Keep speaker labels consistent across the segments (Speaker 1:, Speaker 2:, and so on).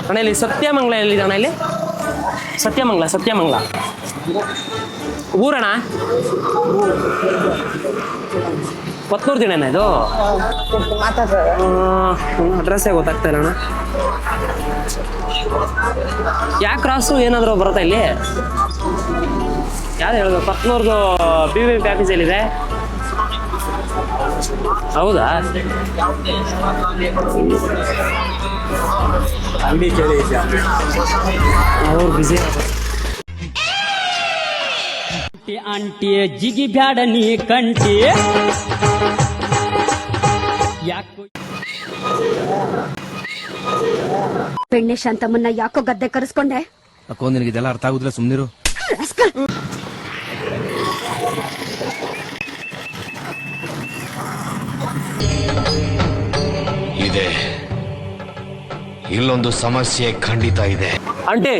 Speaker 1: ಅಣ್ಣ ಇಲ್ಲಿ ಸತ್ಯಮಂಗ್ಲ ಎಲ್ಲಿದೆ ಅಣ್ಣ? ಇಲ್ಲಿ ಸತ್ಯಮಂಗ್ಲ ಊರಣ್ಣ? ಕೊತ್ನೂರು ದಿನ ಇದು. ಅಡ್ರೆಸ್ಸೇ ಗೊತ್ತಾಗ್ತಾ ಇಲ್ಲ ಅಣ್ಣ. ಯಾಕೆ ಕ್ರಾಸು ಏನಾದರೂ ಬರುತ್ತಾ ಇಲ್ಲಿ? ಯಾರು ಹೇಳೋದು? ಕೊತ್ನೂರ್ದು BBMP ಆಫೀಸ್ ಎಲ್ಲಿದೆ? ಹೌದಾ? ಅವ್ರು ಬಿಸಿ
Speaker 2: ಆಂಟಿ ಜಿಗಿ ಬ್ಯಾಡ ನೀ ಕಂಟಿ ಯಾಕೋ
Speaker 3: ಬೆಣ್ಣೆ ಶಾಂತಮ್ಮನ್ನ ಯಾಕೋ ಗದ್ದೆ ಕರೆಸ್ಕೊಂಡೆ?
Speaker 4: ಅಕ್ಕೋ ನಿನಗೆ ಇದೆಲ್ಲ ಅರ್ಥ ಆಗುದಿಲ್ಲ, ಸುಮ್ನಿರು.
Speaker 5: ಇದೆ, ಇಲ್ಲೊಂದು ಸಮಸ್ಯೆ ಖಂಡಿತ ಇದೆ.
Speaker 1: ಆಂಟಿ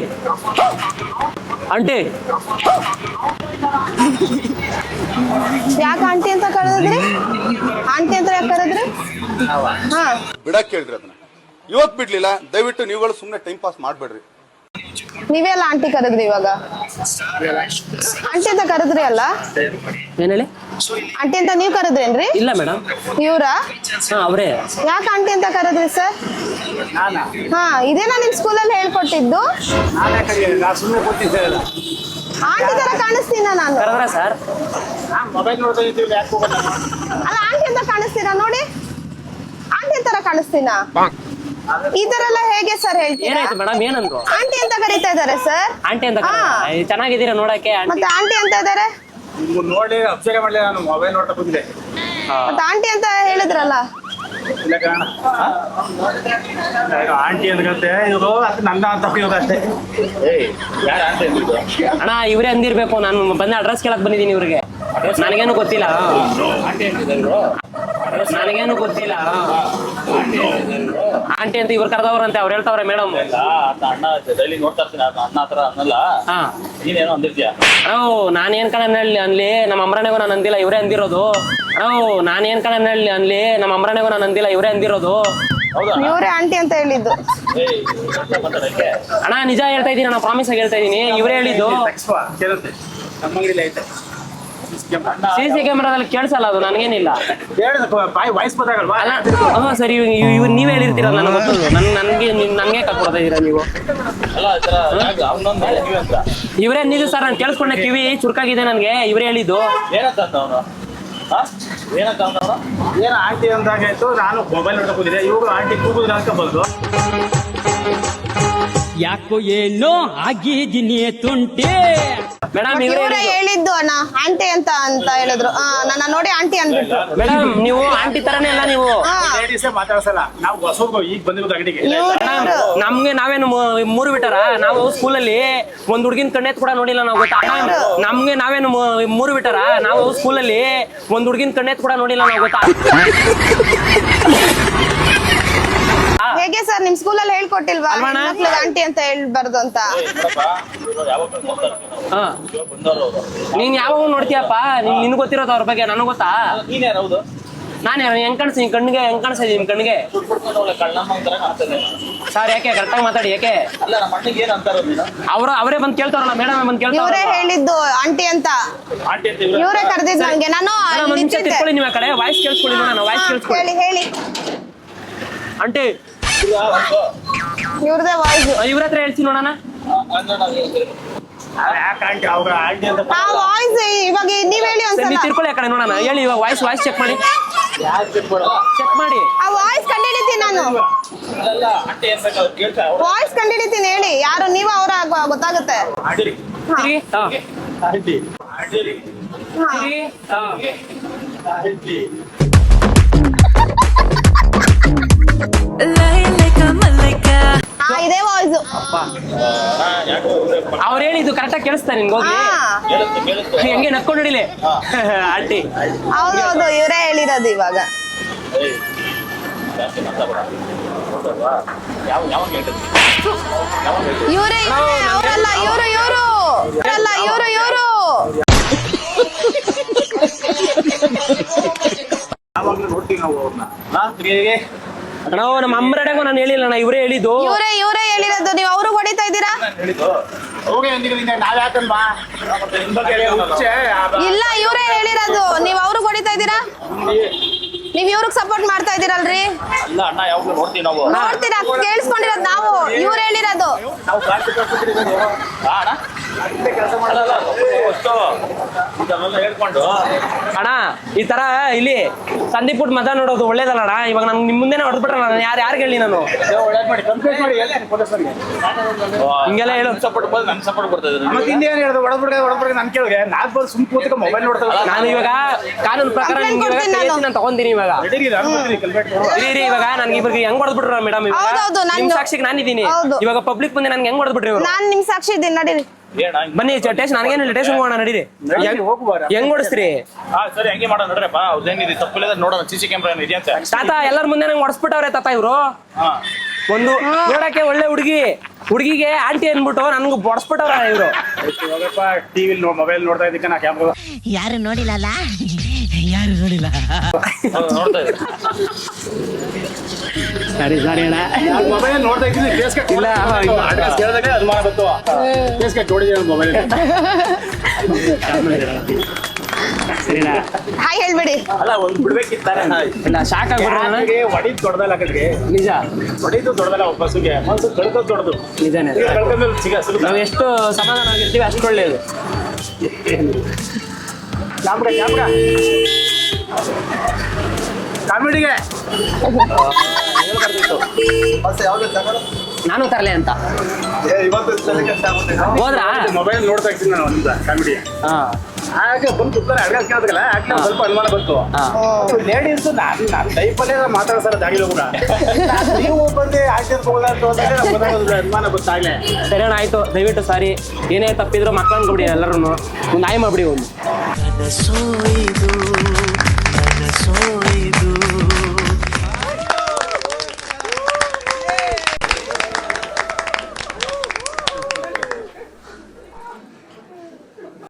Speaker 6: ಯಾಕೆ ಆಂಟಿ ಅಂತ ಕರೆದ್ರಿ? ಆಂಟಿ ಅಂತ ಯಾಕೆ ಕರೆದ್ರಿ? ಹಾ,
Speaker 7: ಬಿಡಕ್ ಕೇಳ್ರಿ ಅದನ್ನ. ಇವತ್ ಬಿಡ್ಲಿಲ್ಲ, ದಯವಿಟ್ಟು ನೀವುಗಳು ಸುಮ್ನೆ ಟೈಮ್ ಪಾಸ್ ಮಾಡ್ಬೇಡ್ರಿ.
Speaker 6: ನೀವೇ ಅಲ್ಲ ಆಂಟಿ ಕರೆದ್ರಿ. ಇವಾಗ ಆಂಟಿ ಅಂತ ಕರೆದ್ರಿ ಅಲ್ಲ?
Speaker 1: ಏನ್ ಹೇಳಿ?
Speaker 6: ಆಂಟಿ ಅಂತ ನೀವ್ ಕರೆದ್ರೇನ್ರಿ?
Speaker 1: ಇಲ್ಲ ಮೇಡಮ್,
Speaker 6: ಇವ್ರಾ?
Speaker 1: ಅವರೇ.
Speaker 6: ಯಾಕೆ ಆಂಟಿ ಅಂತ ಕರೆದ್ರಿ ಸರ್? ಹಾ, ಇದೇನಾ ನಿಮ್ ಸ್ಕೂಲಲ್ಲಿ ಹೇಳ್ಕೊಟ್ಟಿದ್ದು? ಆಂಟಿ ತರ ಕಾಣಿಸ್ತೀನ ನಾನು?
Speaker 1: ಸರ್
Speaker 6: ಅಲ್ಲ, ಆಂಟಿ ಅಂತ ಕಾಣಿಸ್ತೀರಾ ನೋಡಿ? ಆಂಟಿ ತರ ಕಾಣಿಸ್ತೀನ? ಈ ತರ ಎಲ್ಲ ಹೇಗೆ ಸರ್ ಹೇಳ್ತೀರಾ?
Speaker 1: ಏನಾಯ್ತು ಮೇಡಮ್? ಏನಂದ್ರು?
Speaker 6: ಆಂಟಿ ಅಂತ ಕರೀತಾ ಇದಾರೆ ಸರ್.
Speaker 1: ಆಂಟಿ ಅಂತ ಚೆನ್ನಾಗಿದ್ದೀರಾ ನೋಡಕ್ಕೆ?
Speaker 6: ಮತ್ತೆ ಆಂಟಿ ಅಂತ ಇದಾರೆ
Speaker 8: ನೋಡಿ ಅಬ್ಸರ್ವ್ ಮಾಡಲಿ. ನಾನು ಮೊಬೈಲ್ ನೋಡ್ತಾ ಕೂತಿದ್ದೆ.
Speaker 6: ಮತ್ತೆ ಆಂಟಿ ಅಂತ ಹೇಳಿದ್ರಲ್ಲ?
Speaker 8: ಆಂಟಿ ಅಂದ್ಕಂತೆ ಇವರು ಅದು ನನ್ನ ಅಂತ ಅಷ್ಟೇ.
Speaker 1: ಅಣ್ಣ ಇವ್ರೇ ಅಂದಿರ್ಬೇಕು. ನಾನು ಬಂದ ಅಡ್ರೆಸ್ ಕೇಳಕ್ ಬಂದಿದ್ದೀನಿ ಇವ್ರಿಗೆ. ನನಗೇನು ಗೊತ್ತಿಲ್ಲ. ಆಂಟಿ ಅಂತ ಇವ್ರು ಕರೆದವ್ರಂತೆ. ಅವ್ರು ಹೇಳ್ತಾವ್ರೆ ಮೇಡಮ್.
Speaker 8: ಅಣ್ಣ ಡೈಲಿ ನೋಡ್ತಾ ಇರ್ತೀನಿ, ಅಣ್ಣ ಹತ್ರ ಅನ್ನಲ್ಲ. ನೀನೇನೋ ಅಂದಿರ್ತೀಯ?
Speaker 1: ನಾನೇನ್ ಕಣ ಅನ್ಲಿ, ನಮ್ಮ ಅಮ್ರನೆಗೂ ನಾನು ಅಂದಿಲ್ಲ, ಇವರೇ ಅಂದಿರೋದು. ನಾನೇನ್ ಕಣ ಅನ್ಲಿ, ನಮ್ಮ ಅಮ್ರನೆಗೂ ನಾನು ಅಂದಿಲ್ಲ, ಇವರೇ ಅಂದಿರೋದು.
Speaker 6: ಇವರೇ ಆಂಟಿ ಅಂತ ಹೇಳಿದ್ದು.
Speaker 1: ಅಣ್ಣ ನಿಜ ಹೇಳ್ತಾ ಇದೀನಿ, ನಾನು ಪ್ರಾಮಿಸ್ ಆಗಿ ಹೇಳ್ತಾ ಇದೀನಿ, ಇವರೇ ಹೇಳಿದ್ದು. CC ಕ್ಯಾಮೆರಾದಲ್ಲಿ ಕೇಳಿಸಲ್ಲ, ಅದು ನನಗೇನಿಲ್ಲ. ಅಲ್ಲ ಸರಿ, ಇವ್ರು ನೀವೇ ಹೇಳಿರ್ತೀರ, ನನಗೆ ಗೊತ್ತದು. ನನ್ಗೆ ಕಳ್ಕೊಡ್ತಾ ಇದೀರಾ ನೀವು? ಇವರೇ ನಿಜ ಸರ್, ನಾನು ಕೇಳಿಸ್ಕೊಂಡೆ, ಕಿವಿ ಚುರುಕಾಗಿದೆ ನನ್ಗೆ. ಇವರೇ ಹೇಳಿದ್ದು.
Speaker 8: ಏನ ಆಂಟಿ ಅಂದಾಗಾಯ್ತು. ನಾನು ಮೊಬೈಲ್ ನೋಡ್ತಾ ಕೂತಿದ್ದೆ, ಇವರು ಆಂಟಿ ಕೂಗುದ್ರ ಅಂತ ಬಂದು.
Speaker 2: ಯಾಕೋ ಏನೋ ಆಗಿದ್ದೀನಿ ತುಂಟಿ.
Speaker 1: ಮೇಡಮ್
Speaker 6: ಇವರೇ ಹೇಳಿದ್ದು ಅಣ್ಣ ಆಂಟಿ ಅಂತ ಹೇಳಿದ್ರು. ನನ್ನ ನೋಡಿ ಆಂಟಿ ಅಂದ್ಬಿಟ್ರು.
Speaker 1: ಮೇಡಮ್ ನೀವು ಆಂಟಿ ತರನೇ ಅಲ್ಲ ನೀವು.
Speaker 8: ಮಾತಾಡ್ಸಲ್ಲ ನಾವು ಹೊಸಬ್ರು, ಈಗ ಬಂದಿರೋದು ಅಂಗಡಿಗೆ.
Speaker 1: ನಮ್ಗೆ ನಾವೇನು ಮೂರು ಬಿಟ್ಟಾರ? ನಾವು ಸ್ಕೂಲಲ್ಲಿ ಒಂದ್ ಹುಡುಗಿನ ಕಣ್ಣೆತ್ ಕೂಡ ನೋಡಿಲ್ಲ ನಾವು, ಗೊತ್ತಾ? ನಮ್ಗೆ ನಾವೇನು ಮೂರು ಬಿಟ್ಟಾರ? ನಾವು ಸ್ಕೂಲಲ್ಲಿ ಒಂದ್ ಹುಡುಗಿನ ಕಣ್ಣೆತ್ ಕೂಡ ನೋಡಿಲ್ಲ ನಾವು, ಗೊತ್ತಾ?
Speaker 6: ಹೇಗೆ ಸರ್ ನಿಮ್ ಸ್ಕೂಲಲ್ಲಿ ಹೇಳ್ಕೊಟ್ಟಿಲ್ವಾ ಆಂಟಿ ಅಂತ ಹೇಳ್ಬಾರ್ದು ಅಂತ?
Speaker 1: ನೀನ್ ಯಾವಾಗ ನೋಡ್ತೀಯಪ್ಪ? ನಿನ್ ಗೊತ್ತಿರೋದು ಅವ್ರ ಬಗ್ಗೆ, ನನಗ್ ಗೊತ್ತಾ? ನಾನು ಹೆಂಗ್ ಕಾಣಿಸ್ತೀನಿ ಕಣ್ಣಿಗೆ? ಹೆಂಗ್ ಕಾಣಿಸ್ತಾ ನಿಮ್ ಕಣ್ಣಿಗೆ? ಸರ್ ಯಾಕೆ ಕರೆಕ್ಟಾಗಿ ಮಾತಾಡಿ. ಯಾಕೆ ಅವರೇ ಬಂದು ಕೇಳ್ತಾರಲ್ಲ, ಮೇಡಮ್ ಬಂದು ಕೇಳ್ತಾರೆ.
Speaker 6: ಇವರೇ ಹೇಳಿದ್ದು ಆಂಟಿ ಅಂತ, ಇವರೇ ಕರೆದಿದ್ದು ನನಗೆ. ನಾನು
Speaker 1: ತಿಳ್ಕೊಳ್ಳಿ, ನೀವು ಆ ಕಡೆ ವಾಯ್ಸ್ ಕೇಳಿಸ್ಕೊಳ್ಳಿ. ನಾನು ವಾಯ್ಸ್ ಕೇಳಿಸ್ಕೊಳ್ಳಿ.
Speaker 6: ಹೇಳಿ
Speaker 1: ಆಂಟಿ
Speaker 6: ಇವ್ರದೇ ವಾಯ್ಸ್.
Speaker 1: ಇವ್ರ ಹತ್ರ ಹೇಳ್ತೀನಿ ನೋಡೋಣ.
Speaker 6: ಆ ವಾಯ್ಸ್ ಇವಾಗ ನೀವ್ ಹೇಳಿ ಒಂದ್ಸಲ.
Speaker 1: ತಿಳ್ಕೊಳ್ಳಿ ಆ ಕಡೆ ನೋಡೋಣ. ಹೇಳಿ ಇವಾಗ ವಾಯ್ಸ್ ಚೆಕ್ ಮಾಡಿ. ಚೆಕ್ ಮಾಡಿ.
Speaker 6: ಆ ವಾಯ್ಸ್ ಕಂಡಿಡಿತೀನಿ ನಾನು. ವಾಯ್ಸ್ ಕಂಡಿಡಿತೀನಿ, ಹೇಳಿ ಯಾರು ನೀವು ಅವರ ಗೊತ್ತಾಗುತ್ತೆ. ಇದೇ ವಾಯ್ಸ್.
Speaker 1: ಅವ್ರು ಹೇಳಿದ್ದು ಕರೆಕ್ಟಾಗಿ ಕೇಳಿಸ್ತಾ ನಿನ್ಗೆ? ಹೋಗಿ ಹೆಂಗೆ ನಕ್ಕೊಂಡು ಹಿಡಿಲಿ ಆಂಟಿ.
Speaker 6: ಹೌದೌದು, ಇವರೇ ಹೇಳಿರೋದು ಇವಾಗ. ಇವರೇ ಅವರಲ್ಲ, ಇವರು
Speaker 8: ನೋಡ್ತೀವಿ ನಾವು ಅವ್ರನ್ನ.
Speaker 1: ಅಣ್ಣ ನಮ್ಮ ಅಮ್ಮರಡೆಗೂ ನಾನು ಹೇಳಿಲ್ಲ ಅಣ್ಣ, ಇವರೇ ಹೇಳಿದ್ದು.
Speaker 6: ಇವರೇ ಹೇಳಿರೋದು, ನೀವು ಅವ್ರಿಗೆ ಹೊಡಿತಾ ಇದ್ದೀರಾ? ಇಲ್ಲ, ಇವರೇ ಹೇಳಿರೋದು, ನೀವು ಅವ್ರಿಗೆ ಹೊಡಿತಾ ಇದ್ದೀರಾ? ನೀವ್ ಇವ್ರಿಗೆ ಸಪೋರ್ಟ್ ಮಾಡ್ತಾ ಇದೀರಲ್ರಿ?
Speaker 8: ಅಲ್ಲ ಅಣ್ಣ, ಯಾವಾಗ್ಲೂ ನೋಡ್ತೀವಿ ನಾವು.
Speaker 6: ನೋಡ್ತೀರಾ, ಕೇಳಿಸ್ಕೊಂಡಿರೋದು ನಾವು, ಇವ್ರು ಹೇಳಿರೋದು.
Speaker 8: ನಾವು ಕೆಲಸ ಮಾಡಲ್ಲ ಇದನ್ನೆಲ್ಲ ಹೇಳ್ಕೊಂಡು.
Speaker 1: ಅಣ್ಣ ಈ ತರ ಇಲ್ಲಿ ಸಂದೀಪ್ ಬಿಟ್ಟು ಮಜಾ ನೋಡೋದು ಒಳ್ಳೇದಲ್ಲ ಅಣ್ಣ. ಇವಾಗ ನನ್ ನಿಮ್ ಮುಂದೆನೆ ಹೊಡೆದ್ಬಿಟ್ರೆ ನಾನು ಯಾರು ಹೇಳಿ ನಾನು
Speaker 8: ಒಳ್ಳೇದ್ ಮಾಡಿ ಕಂಪ್ಲೇಂಟ್ ಮಾಡಿ ಹೇಳ್ತೀನಿ ಪೊಲೀಸರಿಗೆ.
Speaker 1: ಹಿಂಗೆಲ್ಲ ಹೇಳು.
Speaker 8: ಸಪೋರ್ಟ್ ಬಂದು ನನ್ ಸಪೋರ್ಟ್ ಬರ್ತದೆ. ಮತ್ತೆ ಇನ್ನೇನು ಹೇಳಿದ್ರು, ಹೊಡೆದ್ಬಿಡ್ಗೆ ನನ್ ಕೇಳಿದ್ರೆ ನಾಲ್ಕು ಬಂದು ಸುಮ್ ಕೂತ್ಕ ಮೊಬೈಲ್ ನೋಡ್ತಾ.
Speaker 1: ನಾನು ಇವಾಗ ಕಾನೂನು ಪ್ರಕಾರ ನಾನು ತಗೊಂತೀನಿ ಇವಾಗ. ಇರಿ ಇವಾಗ ನನ್ಗೆ ಇವ್ರಿಗೆ ಹೆಂಗ್ ಹೊಡೆದ್ಬಿಟ್ರ ಮೇಡಮ್?
Speaker 6: ಹೌದೌದು,
Speaker 1: ನಿಮ್ ಸಾಕ್ಷಿಗೆ ನಾನಿದ್ದೀನಿ. ಇವಾಗ ಪಬ್ಲಿಕ್ ಮುಂದೆ ನನ್ಗೆ ಹೆಂಗ್ ಹೊಡೆದ್ಬಿಟ್ರಿ ಇವ್ರು?
Speaker 6: ನಾನ್ ನಿಮ್ ಸಾಕ್ಷಿ ಇದ್ದೀನಿ, ನಡೀರಿ.
Speaker 1: ಬನ್ನಿ ಸ್ಟೇಷನ್, ನನಗೇನು ಸ್ಟೇಷನ್ ಹೋಗೋಣ, ನಡೀರಿ. ಹೆಂಗ್ ಹೊಡಿಸ್ತೀರಿ?
Speaker 8: ಸರಿ, ಹಂಗೆ ಮಾಡೋಣ ನೋಡ್ರಪ್ಪ. ಅವ್ರದ್ದೇನಿದೆ ತಪ್ಪಿಲ್ಲ ನೋಡೋಣ, CC ಕ್ಯಾಮ್ರಾ ಇದೆಯಾ ಅಂತ.
Speaker 1: ತಾತ ಎಲ್ಲರ ಮುಂದೆ ನಂಗೆ ಹೊಡ್ಸ್ಬಿಟ್ಟವ್ರೆ ತಾತ ಇವ್ರು. ಒಂದು ನೋಡಕ್ಕೆ ಒಳ್ಳೆ ಹುಡುಗಿಗೆ ಆಂಟಿ ಅನ್ಬಿಟ್ಟು ನನ್ಗೆ ಬೊಡ್ಸ್ಬಿಟ್ಟವ್ರ ಇವ್ರು.
Speaker 8: ಟಿವಿ ಮೊಬೈಲ್ ನೋಡ್ತಾ ಇದ್ದಕ್ಕೆ ನಾ ಕ್ಯಾಮ್ರಾ
Speaker 9: ಯಾರು ನೋಡಿಲ್ಲ
Speaker 8: ನೋಡ್ತಾ ಇದ್ದೆ.
Speaker 1: ಸರಿ ಅಣ್ಣ,
Speaker 8: ಮೊಬೈಲ್ ನೋಡ್ತಾ ಇದ್ದೀನಿ. ಕೇಸ್ ಕಟ್ ಇಲ್ಲ, ಕೇಳಿದಾಗ ಅನುಮಾನ ಬಂತು. ಕೇಸ್ ಕಟ್ ನೋಡಿದ್ದೀನಿ ಮೊಬೈಲ್.
Speaker 6: ಹಾಯ್ ಹೇಳ್ಬೇಡಿ.
Speaker 8: ಅಲ್ಲ, ಒಂದು ಬಿಡ್ಬೇಕಿತ್ತಾನೆ.
Speaker 1: ಶಾಕ್ ಆಗ್ಬಿಟ್ರೆ
Speaker 8: ಹೊಡಿದ್ ದೊಡ್ಡದಲ್ಲ ಕಡೆಗೆ.
Speaker 1: ನಿಜ,
Speaker 8: ಹೊಡಿದು ದೊಡ್ಡದಲ್ಲ. ಬಸ್ಸಿಗೆ ಮನ್ಸು ಕಳ್ಕೋದು ದೊಡ್ಡದು.
Speaker 1: ನಿಜಾನೇ.
Speaker 8: ಕಳ್ಕೊಂಡ್ಮೇಲೆ
Speaker 1: ನಾವು ಎಷ್ಟು ಸಮಾಧಾನ ಆಗಿರ್ತೀವಿ ಅಷ್ಟು ಒಳ್ಳೇದು.
Speaker 8: ಕ್ಯಾಮ್ರಾ ಕಾಮಿಡಿಗೆ
Speaker 1: ನಾನು ತರಲೆ ಅಂತ ಹೋದ್ರಾ?
Speaker 8: ಮೊಬೈಲ್ ನೋಡ್ತಾ ಇರ್ತೀನಿ ನಾನು ಒಂದು ಕಾಮಿಡಿ. ಹಾಗೆ ಬಂದು ಕೂತ್ತಾರೆ, ಅಡ್ಗೆ ಕೇಳಿದ್ರಲ್ಲ, ಯಾಕೆ ಸ್ವಲ್ಪ ಅನುಮಾನ ಬಂತು. ಲೇಡೀಸ್ ನಾನು ಟೈಪಲ್ಲೇ ಮಾತಾಡ್ತಾರೆ ದಾಡಿలో ಕೂಡ. ನೀವು ಬಂದು ಅನುಮಾನ ಗೊತ್ತಾಗ್ಲೇ.
Speaker 1: ಸರಿ ಅಣ್ಣ, ಆಯ್ತು. ದಯವಿಟ್ಟು ಸಾರಿ, ಏನೇ ತಪ್ಪಿದ್ರು ಮಕ್ಕಳನ್ನ ಕೊಡಿ, ಎಲ್ಲರೂ ಒಂದು ನಾಯಿ ಮಾಡ್ಬಿಡಿ. ಒಂದು